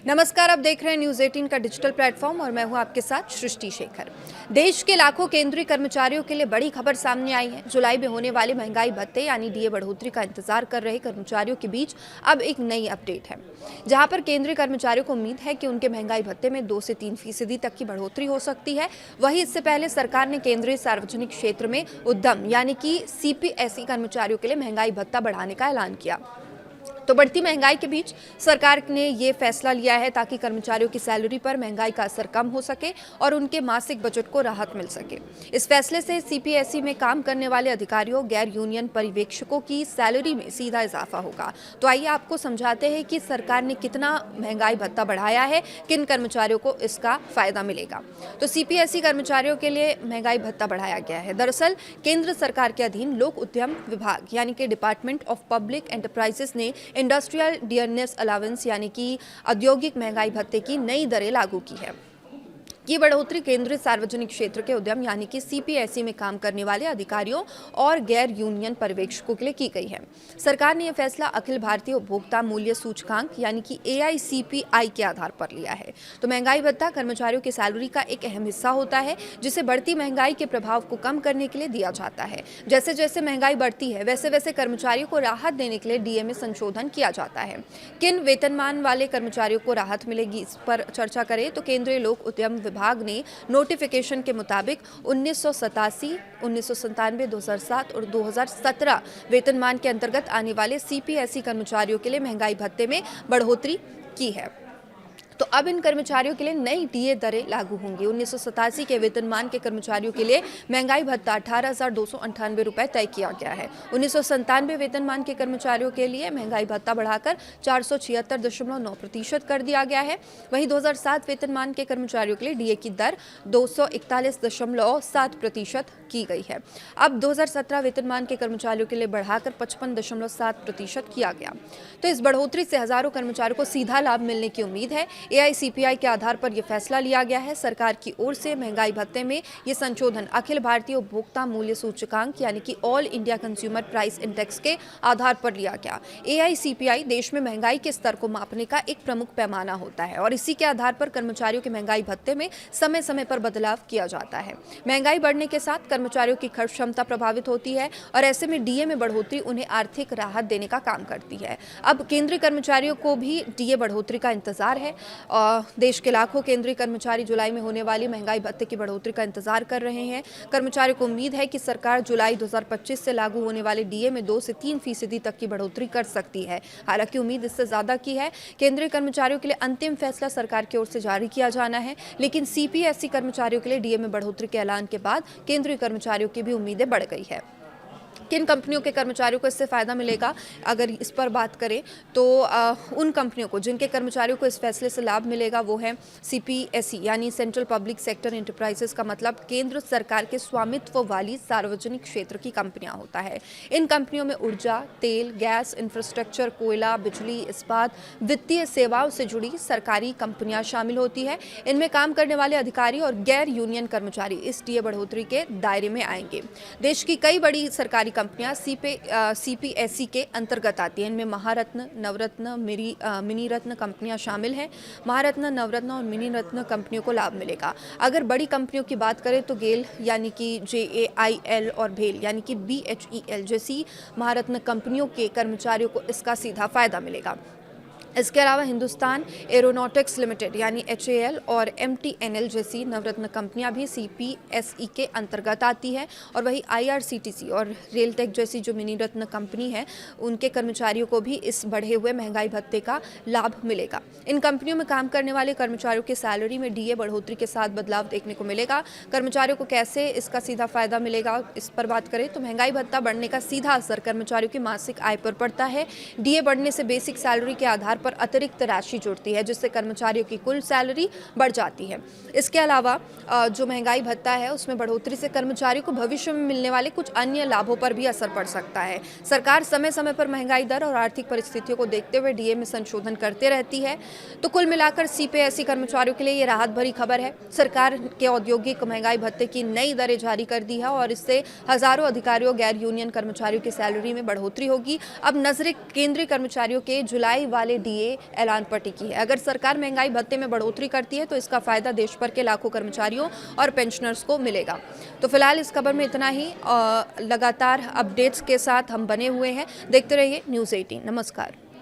नमस्कार, आप देख रहे हैं न्यूज़ 18 का डिजिटल प्लेटफॉर्म और मैं हूं आपके साथ सृष्टि शेखर। देश के लाखों केंद्रीय कर्मचारियों के लिए बड़ी खबर सामने आई है। जुलाई में होने वाले महंगाई भत्ते यानी डीए बढ़ोतरी का इंतजार कर रहे कर्मचारियों के बीच अब एक नई अपडेट है, जहां पर केंद्रीय कर्मचारियों को उम्मीद है कि उनके महंगाई भत्ते में 2 से 3% तक की बढ़ोतरी हो सकती है। वहीं इससे पहले सरकार ने केंद्रीय सार्वजनिक क्षेत्र में उद्यम यानी कि सीपीएसई कर्मचारियों के लिए महंगाई भत्ता बढ़ाने का ऐलान किया। तो बढ़ती महंगाई के बीच सरकार ने ये फैसला लिया है ताकि कर्मचारियों की सैलरी पर महंगाई का असर कम हो सके और उनके मासिक बजट को राहत मिल सके। इस फैसले से सीपीएसई में काम करने वाले अधिकारियों, गैर यूनियन पर्यवेक्षकों की सैलरी में सीधा इजाफा होगा। तो आइए आपको समझाते हैं कि सरकार ने कितना महंगाई भत्ता बढ़ाया है, किन कर्मचारियों को इसका फायदा मिलेगा। तो सीपीएसई कर्मचारियों के लिए महंगाई भत्ता बढ़ाया गया है। दरअसल केंद्र सरकार के अधीन लोक उद्यम विभाग यानी कि डिपार्टमेंट ऑफ पब्लिक एंटरप्राइजेस ने इंडस्ट्रियल डियरनेस अलावेंस यानी कि औद्योगिक महंगाई भत्ते की नई दरें लागू की है। ये बढ़ोतरी केंद्रीय सार्वजनिक क्षेत्र के उद्यम यानी कि सीपीएसई में काम करने वाले अधिकारियों और गैर यूनियन पर्यवेक्षकों के लिए की गई है। सरकार ने यह फैसला अखिल भारतीय उपभोक्ता मूल्य सूचकांक यानी कि AICPI के आधार पर लिया है। तो महंगाई भत्ता कर्मचारियों की सैलरी का एक अहम हिस्सा होता है, जिसे बढ़ती महंगाई के प्रभाव को कम करने के लिए दिया जाता है। जैसे जैसे महंगाई बढ़ती है वैसे वैसे कर्मचारियों को राहत देने के लिए डीए में संशोधन किया जाता है। किन वेतनमान वाले कर्मचारियों को राहत मिलेगी, इस पर चर्चा करें तो केंद्रीय लोक उद्यम विभाग ने नोटिफिकेशन के मुताबिक 1987, 1997, 2007 और 2017 वेतनमान के अंतर्गत आने वाले सीपीएसई कर्मचारियों के लिए महंगाई भत्ते में बढ़ोतरी की है। तो अब इन कर्मचारियों के लिए नई डीए दरें लागू होंगी। 1987 के वेतनमान के कर्मचारियों के लिए महंगाई भत्ता 18,298 रुपए तय किया गया है। 1997 वेतनमान के कर्मचारियों के लिए महंगाई भत्ता बढ़ाकर 476.9% कर दिया गया है। वहीं 2007 वेतनमान के कर्मचारियों के लिए डीए की दर 241.7% की गई है। अब 2017 वेतनमान के कर्मचारियों के लिए बढ़ाकर 55.7% किया गया। तो इस बढ़ोतरी से हजारों कर्मचारियों को सीधा लाभ मिलने की उम्मीद है। AICPI के आधार पर यह फैसला लिया गया है। सरकार की ओर से महंगाई भत्ते में यह संशोधन अखिल भारतीय उपभोक्ता मूल्य सूचकांक यानी कि all India consumer price index के आधार पर लिया गया। AICPI देश में महंगाई के स्तर को मापने का एक प्रमुख पैमाना होता है और इसी के आधार पर कर्मचारियों के महंगाई भत्ते में समय समय पर बदलाव किया जाता है। महंगाई बढ़ने के साथ कर्मचारियों की खर्च क्षमता प्रभावित होती है और ऐसे में डीए में बढ़ोतरी उन्हें आर्थिक राहत देने का काम करती है। अब केंद्रीय कर्मचारियों को भी डीए बढ़ोतरी का इंतजार है। देश के लाखों केंद्रीय कर्मचारी जुलाई में होने वाली महंगाई भत्ते की बढ़ोतरी का इंतजार कर रहे हैं। कर्मचारियों को उम्मीद है कि सरकार जुलाई 2025 से लागू होने वाले डीए में 2 से 3% तक की बढ़ोतरी कर सकती है। हालांकि उम्मीद इससे ज्यादा की है। केंद्रीय कर्मचारियों के लिए अंतिम फैसला सरकार की ओर से जारी किया जाना है, लेकिन सीपीएसई कर्मचारियों के लिए डीए में बढ़ोतरी के ऐलान के बाद केंद्रीय कर्मचारियों की भी उम्मीदें बढ़ गई है। किन कंपनियों के कर्मचारियों को इससे फायदा मिलेगा, अगर इस पर बात करें तो उन कंपनियों को जिनके कर्मचारियों को इस फैसले से लाभ मिलेगा वो है सीपीएसई यानी सेंट्रल पब्लिक सेक्टर एंटरप्राइजेस का मतलब केंद्र सरकार के स्वामित्व वाली सार्वजनिक क्षेत्र की कंपनियां होता है। इन कंपनियों में ऊर्जा, तेल, गैस, इंफ्रास्ट्रक्चर, कोयला, बिजली, इस्पात, वित्तीय सेवाओं से जुड़ी सरकारी कंपनियां शामिल होती है। इनमें काम करने वाले अधिकारी और गैर यूनियन कर्मचारी इस डीए बढ़ोतरी के दायरे में आएंगे। देश की कई बड़ी सरकारी कंपनियां सीपीएसई के अंतर्गत आती हैं। इनमें महारत्न, नवरत्न, मिनी रत्न कंपनियां शामिल हैं। महारत्न, नवरत्न और मिनी रत्न कंपनियों को लाभ मिलेगा। अगर बड़ी कंपनियों की बात करें तो गेल यानी कि JAIL और भेल यानी कि BHEL जैसी महारत्न कंपनियों के कर्मचारियों को इसका सीधा फायदा मिलेगा। इसके अलावा हिंदुस्तान एरोनॉटिक्स लिमिटेड यानी HAL और MTNL जैसी नवरत्न कंपनियां भी सीपीएसई के अंतर्गत आती है और वही IRCTC और रेलटेक जैसी जो मिनी रत्न कंपनी है उनके कर्मचारियों को भी इस बढ़े हुए महंगाई भत्ते का लाभ मिलेगा। इन कंपनियों में काम करने वाले कर्मचारियों की सैलरी में डीए बढ़ोतरी के साथ बदलाव देखने को मिलेगा। कर्मचारियों को कैसे इसका सीधा फायदा मिलेगा, इस पर बात करें तो महंगाई भत्ता बढ़ने का सीधा असर कर्मचारियों की मासिक आय पर पड़ता है। डीए बढ़ने से बेसिक सैलरी के आधार पर अतिरिक्त राशि जुड़ती है, जिससे कर्मचारियों की कुल सैलरी बढ़ जाती है। इसके अलावा जो महंगाई भत्ता है उसमें बढ़ोतरी से कर्मचारियों को भविष्य में मिलने वाले कुछ अन्य लाभों पर भी असर पड़ सकता है। सरकार समय समय पर महंगाई दर और आर्थिक परिस्थितियों को देखते हुए डीए में संशोधन करते रहती है। तो कुल मिलाकर सीपीएसई कर्मचारियों के लिए ये राहत भरी खबर है। सरकार के औद्योगिक महंगाई भत्ते की नई दरें जारी कर दी है और इससे हजारों अधिकारियों, गैर यूनियन कर्मचारियों की सैलरी में बढ़ोतरी होगी। अब नजरें केंद्रीय कर्मचारियों के जुलाई वाले ये ऐलान पर टिकी है। अगर सरकार महंगाई भत्ते में बढ़ोतरी करती है तो इसका फायदा देश भर के लाखों कर्मचारियों और पेंशनर्स को मिलेगा। तो फिलहाल इस खबर में इतना ही। लगातार अपडेट्स के साथ हम बने हुए हैं। देखते रहिए न्यूज़ 18। नमस्कार।